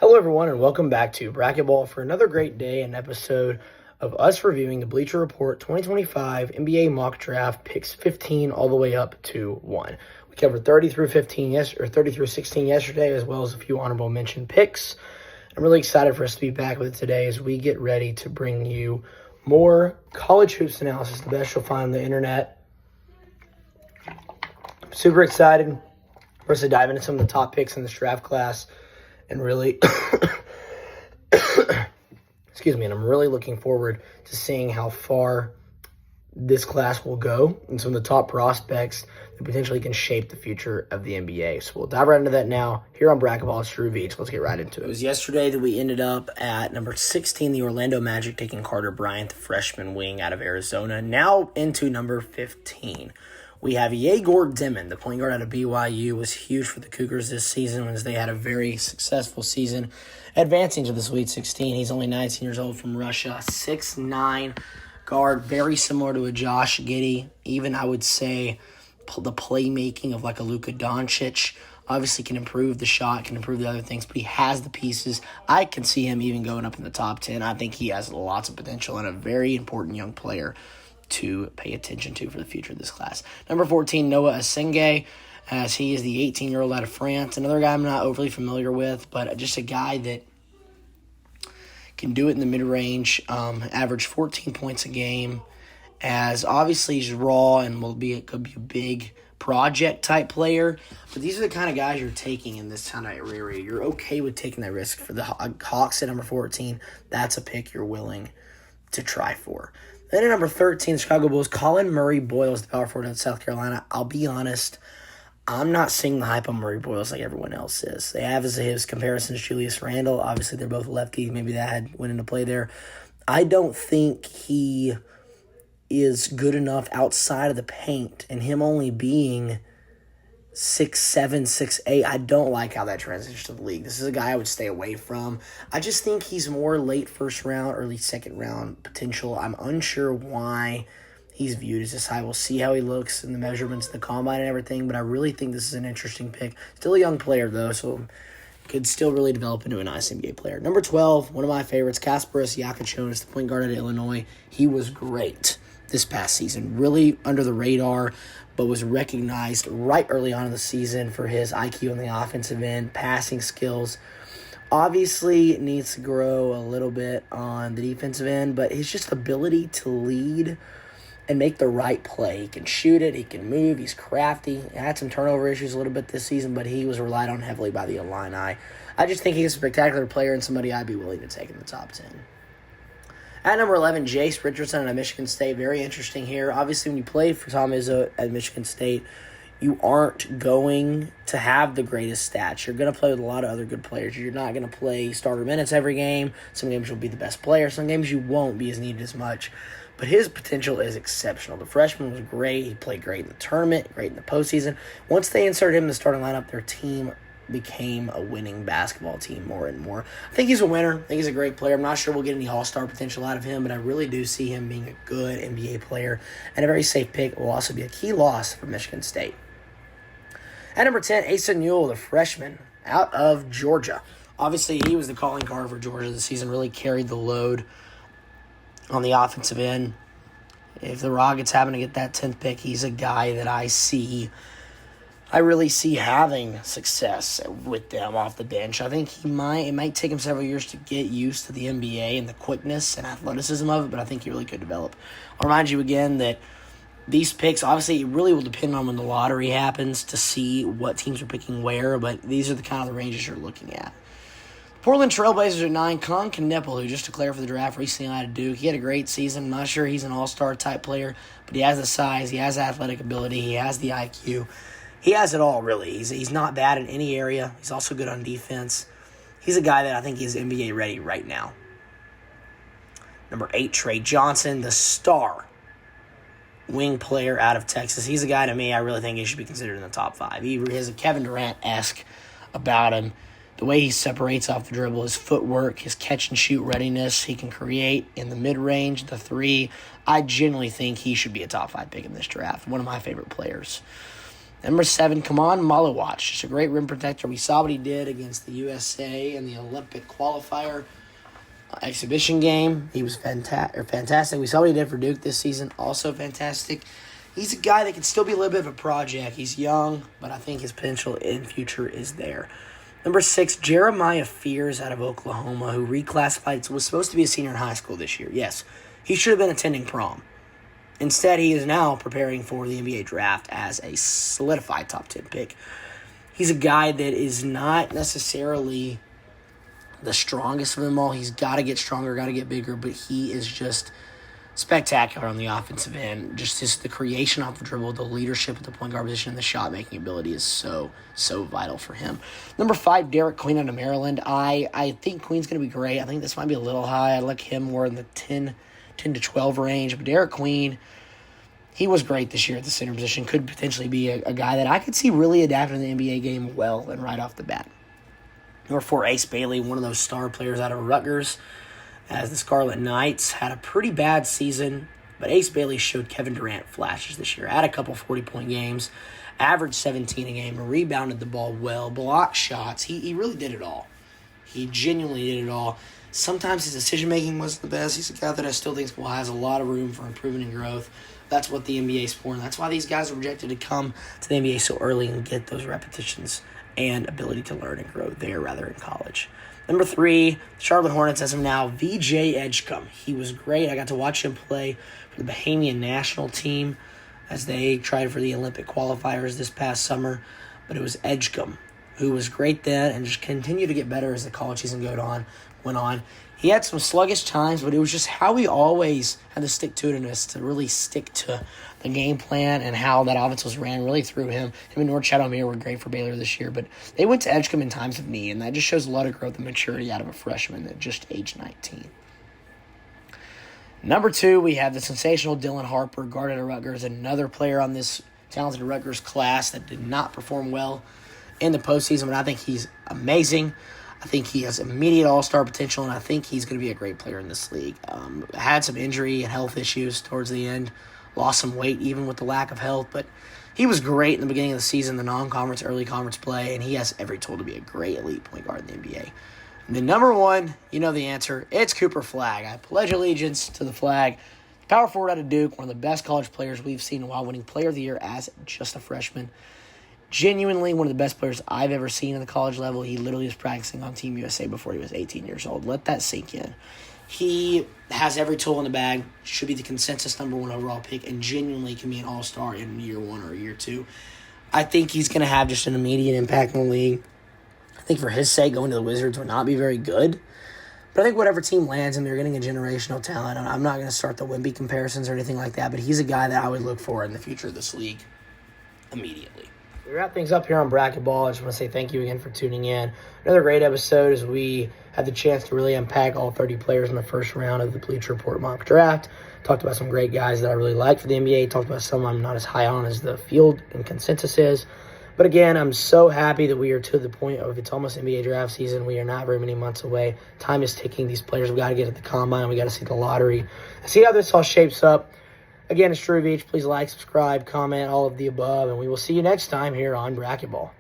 Hello, everyone, and welcome back to Bracketball for another great day and episode of us reviewing the Bleacher Report 2025 NBA mock draft picks 15 all the way up to 1. We covered 30 through 16 yesterday, as well as a few honorable mention picks. I'm really excited for us to be back with it today as we get ready to bring you more college hoops analysis, the best you'll find on the internet. I'm super excited for us to dive into some of the top picks in this draft class. And really, and I'm really looking forward to seeing how far this class will go and some of the top prospects that potentially can shape the future of the NBA. So we'll dive right into that now here on Bracketball. It's Drew Veach. Let's get right into it. It was yesterday that we ended up at number 16, the Orlando Magic, taking Carter Bryant, the freshman wing out of Arizona. Now into number 15. We have Yegor Dimon, the point guard out of BYU, was huge for the Cougars this season as they had a very successful season advancing to the Sweet 16. He's only 19 years old from Russia, 6'9", guard, very similar to a Josh Giddey. Even, I would say, the playmaking of like a Luka Doncic. Obviously can improve the shot, can improve the other things, but he has the pieces. I can see him even going up in the top 10. I think he has lots of potential and a very important young player to pay attention to for the future of this class. Number 14, Noah Asenge, as he is the 18-year-old out of France. Another guy I'm not overly familiar with, but just a guy that can do it in the mid-range, average 14 points a game, as obviously he's raw and could be a big project-type player. But these are the kind of guys you're taking in this kind of area. You're okay with taking that risk. For the Hawks at number 14, that's a pick you're willing to try for. Then at number 13, the Chicago Bulls, Colin Murray-Boyles, the power forward out of South Carolina. I'll be honest, I'm not seeing the hype on Murray-Boyles like everyone else is. They have his comparison to Julius Randle. Obviously, they're both lefties. Maybe that went into play there. I don't think he is good enough outside of the paint, and him only being 6'7", 6'8", I don't like how that transitions to the league. This is a guy I would stay away from. I just think he's more late first round, early second round potential. I'm unsure why he's viewed as this high. We'll see how he looks in the measurements, the combine and everything, but I really think this is an interesting pick. Still a young player, though, so could still really develop into a nice NBA player. Number 12, one of my favorites, Kasparas Yakachonis, the point guard at Illinois. He was great this past season, really under the radar, but was recognized right early on in the season for his IQ on the offensive end, passing skills. Obviously, it needs to grow a little bit on the defensive end, but his just ability to lead and make the right play. He can shoot it, he can move, he's crafty. He had some turnover issues a little bit this season, but he was relied on heavily by the Illini. I just think he's a spectacular player and somebody I'd be willing to take in the top 10. At number 11, Jace Richardson at Michigan State. Very interesting here. Obviously, when you play for Tom Izzo at Michigan State, you aren't going to have the greatest stats. You're going to play with a lot of other good players. You're not going to play starter minutes every game. Some games you'll be the best player. Some games you won't be as needed as much. But his potential is exceptional. The freshman was great. He played great in the tournament, great in the postseason. Once they inserted him in the starting lineup, their team became a winning basketball team more and more. I think he's a winner. I think he's a great player. I'm not sure we'll get any all-star potential out of him, but I really do see him being a good NBA player and a very safe pick. Will also be a key loss for Michigan State. At number 10, Asa Newell, the freshman out of Georgia. Obviously, he was the calling card for Georgia this season, really carried the load on the offensive end. If the Rockets happen to get that 10th pick, he's a guy that I really see having success with them off the bench. I think it might take him several years to get used to the NBA and the quickness and athleticism of it, but I think he really could develop. I'll remind you again that these picks, obviously, it really will depend on when the lottery happens to see what teams are picking where, but these are the kind of the ranges you're looking at. Portland Trailblazers at 9, Colin Kneppel, who just declared for the draft recently out of Duke. He had a great season. I'm not sure he's an all-star type player, but he has the size, he has athletic ability, he has the IQ. He has it all, really. He's not bad in any area. He's also good on defense. He's a guy that I think is NBA ready right now. Number 8, Trey Johnson, the star wing player out of Texas. He's a guy, to me, I really think he should be considered in the top 5. He has a Kevin Durant-esque about him. The way he separates off the dribble, his footwork, his catch-and-shoot readiness, he can create in the mid-range, the 3. I genuinely think he should be a top 5 pick in this draft. One of my favorite players. Number 7, Kaman Malawach. Just a great rim protector. We saw what he did against the USA in the Olympic qualifier exhibition game. He was fantastic. We saw what he did for Duke this season. Also fantastic. He's a guy that can still be a little bit of a project. He's young, but I think his potential in future is there. Number 6, Jeremiah Fears out of Oklahoma, who reclassified, was supposed to be a senior in high school this year. Yes, he should have been attending prom. Instead, he is now preparing for the NBA draft as a solidified top 10 pick. He's a guy that is not necessarily the strongest of them all. He's got to get stronger, got to get bigger, but he is just spectacular on the offensive end. Just the creation off the dribble, the leadership at the point guard position, and the shot-making ability is so vital for him. Number 5, Derek Queen out of Maryland. I think Queen's going to be great. I think this might be a little high. I like him more in the 10 to 12 range. But Derek Queen, he was great this year at the center position. Could potentially be a guy that I could see really adapting to the NBA game well and right off the bat. Number 4, Ace Bailey, one of those star players out of Rutgers, as the Scarlet Knights had a pretty bad season, but Ace Bailey showed Kevin Durant flashes this year. Had a couple 40-point games, averaged 17 a game, rebounded the ball well, blocked shots. He really did it all. He genuinely did it all. Sometimes his decision-making wasn't the best. He's a guy that I still think has a lot of room for improvement and growth. That's what the NBA is for, and that's why these guys are projected to come to the NBA so early and get those repetitions and ability to learn and grow there rather in college. Number 3, Charlotte Hornets as of now, VJ Edgecombe. He was great. I got to watch him play for the Bahamian national team as they tried for the Olympic qualifiers this past summer. But it was Edgecombe who was great then and just continued to get better as the college season went on. He had some sluggish times, but it was just how he always had the stick-to-itiveness to really stick to the game plan and how that offense was ran really through him. Him and North Chatham were great for Baylor this year, but they went to Edgecombe in times of need, and that just shows a lot of growth and maturity out of a freshman at just age 19. Number 2, we have the sensational Dylan Harper, guard at Rutgers, another player on this talented Rutgers class that did not perform well in the postseason, but I think he's amazing. I think he has immediate all-star potential, and I think he's going to be a great player in this league. Had some injury and health issues towards the end. Lost some weight even with the lack of health, but he was great in the beginning of the season, the non-conference, early conference play, and he has every tool to be a great elite point guard in the NBA. And then number 1, you know the answer. It's Cooper Flagg. I pledge allegiance to the flag. Power forward out of Duke, one of the best college players we've seen while winning Player of the Year as just a freshman. Genuinely one of the best players I've ever seen at the college level. He literally was practicing on Team USA before he was 18 years old. Let that sink in. He has every tool in the bag, should be the consensus number 1 overall pick, and genuinely can be an all-star in year 1 or year 2. I think he's going to have just an immediate impact in the league. I think for his sake, going to the Wizards would not be very good. But I think whatever team lands him, they're getting a generational talent. I'm not going to start the Wemby comparisons or anything like that, but he's a guy that I would look for in the future of this league immediately. We wrap things up here on Bracketball. I just want to say thank you again for tuning in. Another great episode as we had the chance to really unpack all 30 players in the first round of the Bleacher Report mock draft. Talked about some great guys that I really like for the NBA. Talked about some I'm not as high on as the field and consensus is. But again, I'm so happy that we are to the point of it's almost NBA draft season. We are not very many months away. Time is ticking. These players have got to get at the combine. We got to see the lottery. See how this all shapes up. Again, it's Drew Beach. Please like, subscribe, comment, all of the above, and we will see you next time here on Bracketball.